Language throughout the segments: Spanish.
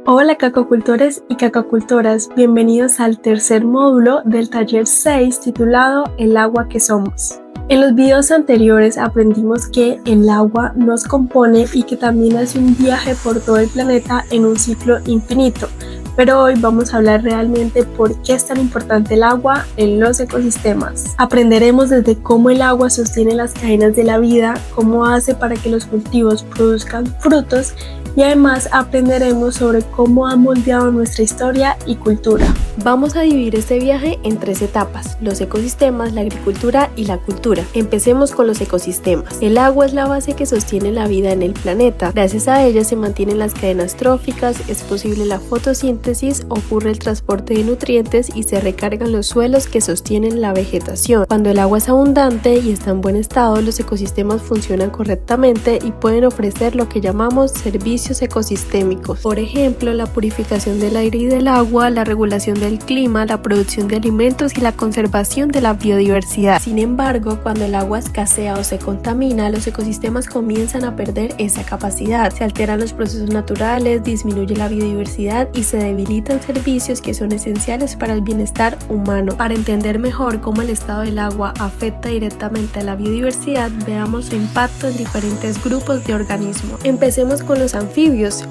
Hola cacacultores y cacacultoras, bienvenidos al tercer módulo del taller 6 titulado El agua que somos. En los videos anteriores aprendimos que el agua nos compone y que también hace un viaje por todo el planeta en un ciclo infinito. Pero hoy vamos a hablar realmente por qué es tan importante el agua en los ecosistemas. Aprenderemos desde cómo el agua sostiene las cadenas de la vida, cómo hace para que los cultivos produzcan frutos y además aprenderemos sobre cómo ha moldeado nuestra historia y cultura. Vamos a dividir este viaje en 3 etapas: los ecosistemas, la agricultura y la cultura. Empecemos con los ecosistemas. El agua es la base que sostiene la vida en el planeta. Gracias a ella se mantienen las cadenas tróficas, es posible la fotosíntesis, ocurre el transporte de nutrientes y se recargan los suelos que sostienen la vegetación. Cuando el agua es abundante y está en buen estado, los ecosistemas funcionan correctamente y pueden ofrecer lo que llamamos servicios ecosistémicos. Por ejemplo, la purificación del aire y del agua, la regulación del clima, la producción de alimentos y la conservación de la biodiversidad. Sin embargo, cuando el agua escasea o se contamina, los ecosistemas comienzan a perder esa capacidad. Se alteran los procesos naturales, disminuye la biodiversidad y se debilitan servicios que son esenciales para el bienestar humano. Para entender mejor cómo el estado del agua afecta directamente a la biodiversidad, veamos su impacto en diferentes grupos de organismos. Empecemos con los anfibios.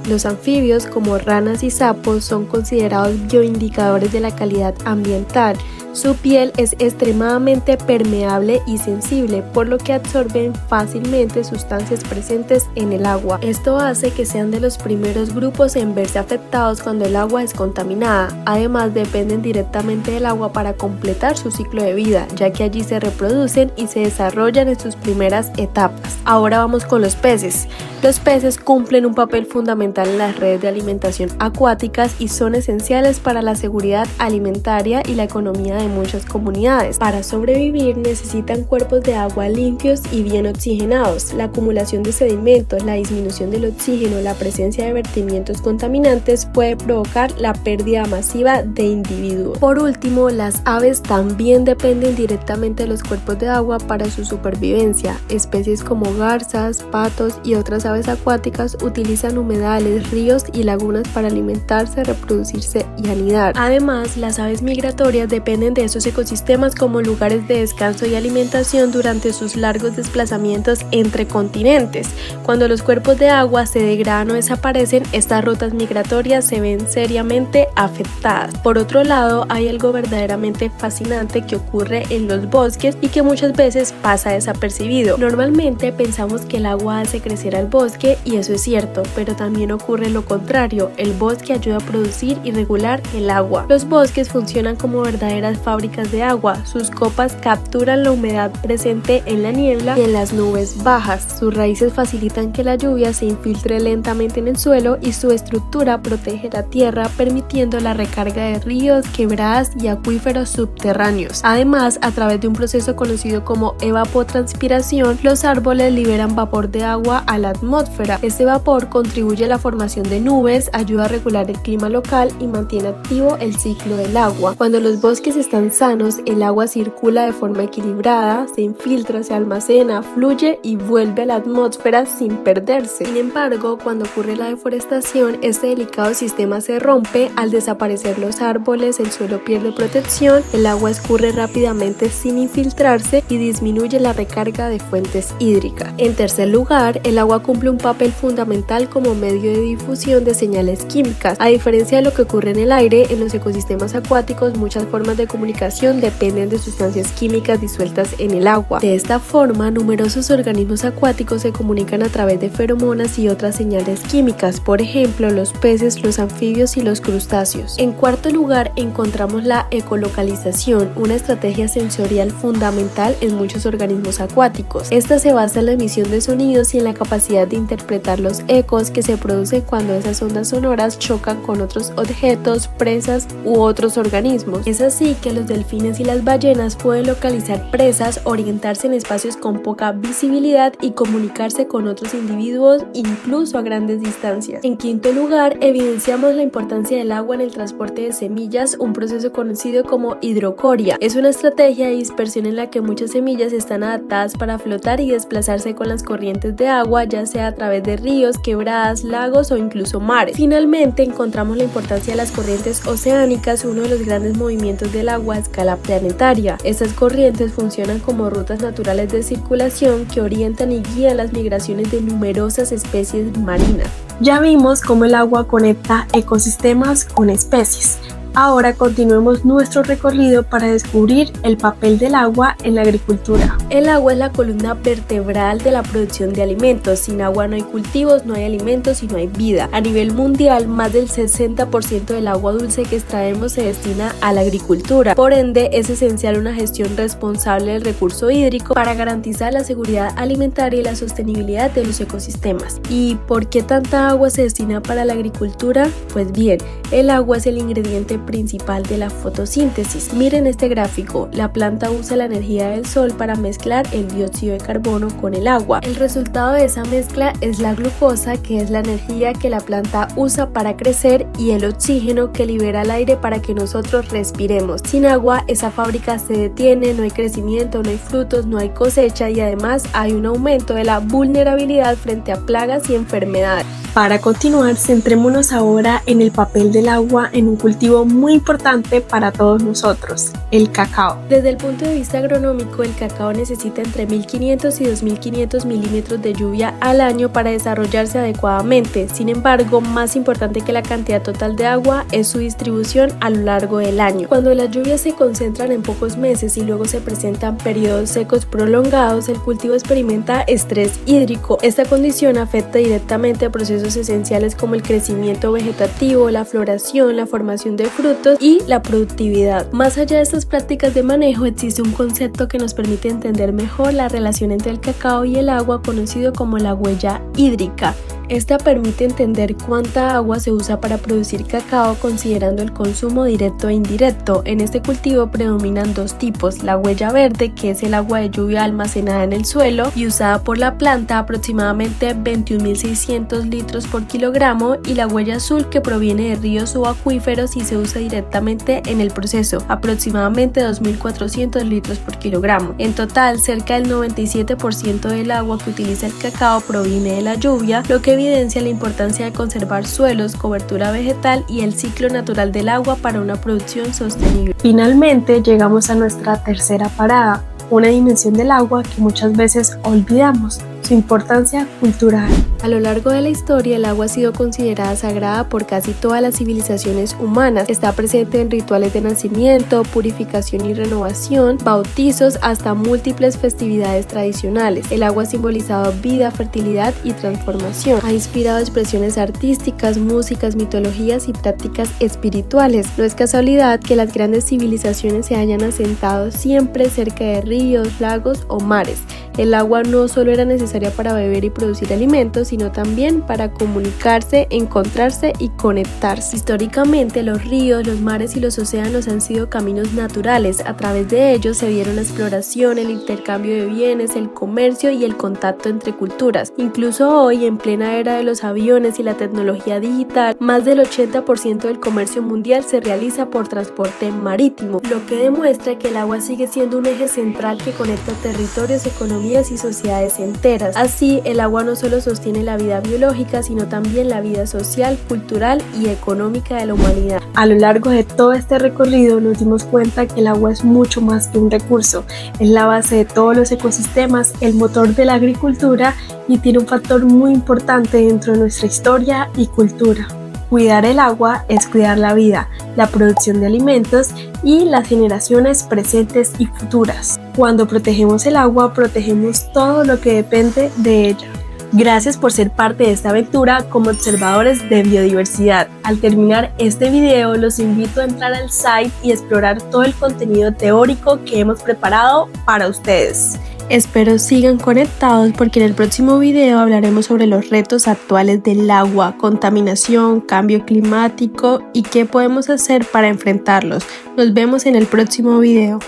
Los anfibios, como ranas y sapos, son considerados bioindicadores de la calidad ambiental. Su piel es extremadamente permeable y sensible, por lo que absorben fácilmente sustancias presentes en el agua. Esto hace que sean de los primeros grupos en verse afectados cuando el agua es contaminada. Además, dependen directamente del agua para completar su ciclo de vida, ya que allí se reproducen y se desarrollan en sus primeras etapas. Ahora vamos con los peces. Los peces cumplen un papel fundamental en las redes de alimentación acuáticas y son esenciales para la seguridad alimentaria y la economía de muchas comunidades. Para sobrevivir necesitan cuerpos de agua limpios y bien oxigenados. La acumulación de sedimentos, la disminución del oxígeno, la presencia de vertimientos contaminantes puede provocar la pérdida masiva de individuos. Por último, las aves también dependen directamente de los cuerpos de agua para su supervivencia. Especies como garzas, patos y otras aves acuáticas utilizan humedales, ríos y lagunas para alimentarse, reproducirse y anidar. Además, las aves migratorias dependen de esos ecosistemas como lugares de descanso y alimentación durante sus largos desplazamientos entre continentes. Cuando los cuerpos de agua se degradan o desaparecen, estas rutas migratorias se ven seriamente afectadas. Por otro lado, hay algo verdaderamente fascinante que ocurre en los bosques y que muchas veces pasa desapercibido. Normalmente pensamos que el agua hace crecer al bosque y eso es cierto, pero también ocurre lo contrario. El bosque ayuda a producir y regular el agua. Los bosques funcionan como verdaderas fábricas de agua. Sus copas capturan la humedad presente en la niebla y en las nubes bajas. Sus raíces facilitan que la lluvia se infiltre lentamente en el suelo y su estructura protege la tierra, permitiendo la recarga de ríos, quebradas y acuíferos subterráneos. Además, a través de un proceso conocido como evapotranspiración, los árboles liberan vapor de agua a la atmósfera. Este vapor contribuye a la formación de nubes, ayuda a regular el clima local y mantiene activo el ciclo del agua. Cuando los bosques están sanos, el agua circula de forma equilibrada, se infiltra, se almacena, fluye y vuelve a la atmósfera sin perderse. Sin embargo, cuando ocurre la deforestación, este delicado sistema se rompe. Al desaparecer los árboles, el suelo pierde protección, el agua escurre rápidamente sin infiltrarse y disminuye la recarga de fuentes hídricas. En tercer lugar, el agua cumple un papel fundamental como medio de difusión de señales químicas. A diferencia de lo que ocurre en el aire, en los ecosistemas acuáticos muchas formas de comunicación dependen de sustancias químicas disueltas en el agua. De esta forma, numerosos organismos acuáticos se comunican a través de feromonas y otras señales químicas, por ejemplo, los peces, los anfibios y los crustáceos. En cuarto lugar, encontramos la ecolocalización, una estrategia sensorial fundamental en muchos organismos acuáticos. Esta se basa en la emisión de sonidos y en la capacidad de interpretar los ecos que se producen cuando esas ondas sonoras chocan con otros objetos, presas u otros organismos. Es así que los delfines y las ballenas pueden localizar presas, orientarse en espacios con poca visibilidad y comunicarse con otros individuos incluso a grandes distancias. En quinto lugar, evidenciamos la importancia del agua en el transporte de semillas, un proceso conocido como hidrocoria. Es una estrategia de dispersión en la que muchas semillas están adaptadas para flotar y desplazarse con las corrientes de agua, ya sea a través de ríos, quebradas, lagos o incluso mares. Finalmente, encontramos la importancia de las corrientes oceánicas, uno de los grandes movimientos del agua a escala planetaria. Estas corrientes funcionan como rutas naturales de circulación que orientan y guían las migraciones de numerosas especies marinas. Ya vimos cómo el agua conecta ecosistemas con especies. Ahora continuemos nuestro recorrido para descubrir el papel del agua en la agricultura. El agua es la columna vertebral de la producción de alimentos. Sin agua no hay cultivos, no hay alimentos y no hay vida. A nivel mundial, más del 60% del agua dulce que extraemos se destina a la agricultura. Por ende, es esencial una gestión responsable del recurso hídrico para garantizar la seguridad alimentaria y la sostenibilidad de los ecosistemas. ¿Y por qué tanta agua se destina para la agricultura? Pues bien, el agua es el ingrediente principal de la fotosíntesis. Miren este gráfico, la planta usa la energía del sol para mezclar el dióxido de carbono con el agua. El resultado de esa mezcla es la glucosa, que es la energía que la planta usa para crecer, y el oxígeno, que libera el aire para que nosotros respiremos. Sin agua, esa fábrica se detiene, no hay crecimiento, no hay frutos, no hay cosecha y además hay un aumento de la vulnerabilidad frente a plagas y enfermedades. Para continuar, centrémonos ahora en el papel del agua en un cultivo muy importante para todos nosotros, el cacao. Desde el punto de vista agronómico, el cacao necesita entre 1500 y 2500 milímetros de lluvia al año para desarrollarse adecuadamente. Sin embargo, más importante que la cantidad total de agua es su distribución a lo largo del año. Cuando las lluvias se concentran en pocos meses y luego se presentan periodos secos prolongados, el cultivo experimenta estrés hídrico. Esta condición afecta directamente a procesos esenciales como el crecimiento vegetativo, la floración, la formación de frutos y la productividad. Más allá de estas prácticas de manejo, existe un concepto que nos permite entender mejor la relación entre el cacao y el agua, conocido como la huella hídrica. Esta permite entender cuánta agua se usa para producir cacao considerando el consumo directo e indirecto. En este cultivo predominan dos tipos: la huella verde, que es el agua de lluvia almacenada en el suelo y usada por la planta, aproximadamente 21.600 litros por kilogramo, y la huella azul, que proviene de ríos o acuíferos y se usa directamente en el proceso, aproximadamente 2.400 litros por kilogramo. En total, cerca del 97% del agua que utiliza el cacao proviene de la lluvia, lo que evidencia la importancia de conservar suelos, cobertura vegetal y el ciclo natural del agua para una producción sostenible. Finalmente llegamos a nuestra tercera parada, una dimensión del agua que muchas veces olvidamos: su importancia cultural. A lo largo de la historia, el agua ha sido considerada sagrada por casi todas las civilizaciones humanas. Está presente en rituales de nacimiento, purificación y renovación, bautizos, hasta múltiples festividades tradicionales. El agua ha simbolizado vida, fertilidad y transformación. Ha inspirado expresiones artísticas, músicas, mitologías y prácticas espirituales. No es casualidad que las grandes civilizaciones se hayan asentado siempre cerca de ríos, lagos o mares. El agua no solo era necesaria para beber y producir alimentos, sino también para comunicarse, encontrarse y conectarse. Históricamente, los ríos, los mares y los océanos han sido caminos naturales. A través de ellos se vieron la exploración, el intercambio de bienes, el comercio y el contacto entre culturas. Incluso hoy, en plena era de los aviones y la tecnología digital, más del 80% del comercio mundial se realiza por transporte marítimo, lo que demuestra que el agua sigue siendo un eje central que conecta territorios, economías y sociedades enteras. Así, el agua no solo sostiene la vida biológica, sino también la vida social, cultural y económica de la humanidad. A lo largo de todo este recorrido nos dimos cuenta que el agua es mucho más que un recurso. Es la base de todos los ecosistemas, el motor de la agricultura y tiene un factor muy importante dentro de nuestra historia y cultura. Cuidar el agua es cuidar la vida, la producción de alimentos y las generaciones presentes y futuras. Cuando protegemos el agua, protegemos todo lo que depende de ella. Gracias por ser parte de esta aventura como observadores de biodiversidad. Al terminar este video, los invito a entrar al site y explorar todo el contenido teórico que hemos preparado para ustedes. Espero sigan conectados porque en el próximo video hablaremos sobre los retos actuales del agua, contaminación, cambio climático y qué podemos hacer para enfrentarlos. Nos vemos en el próximo video.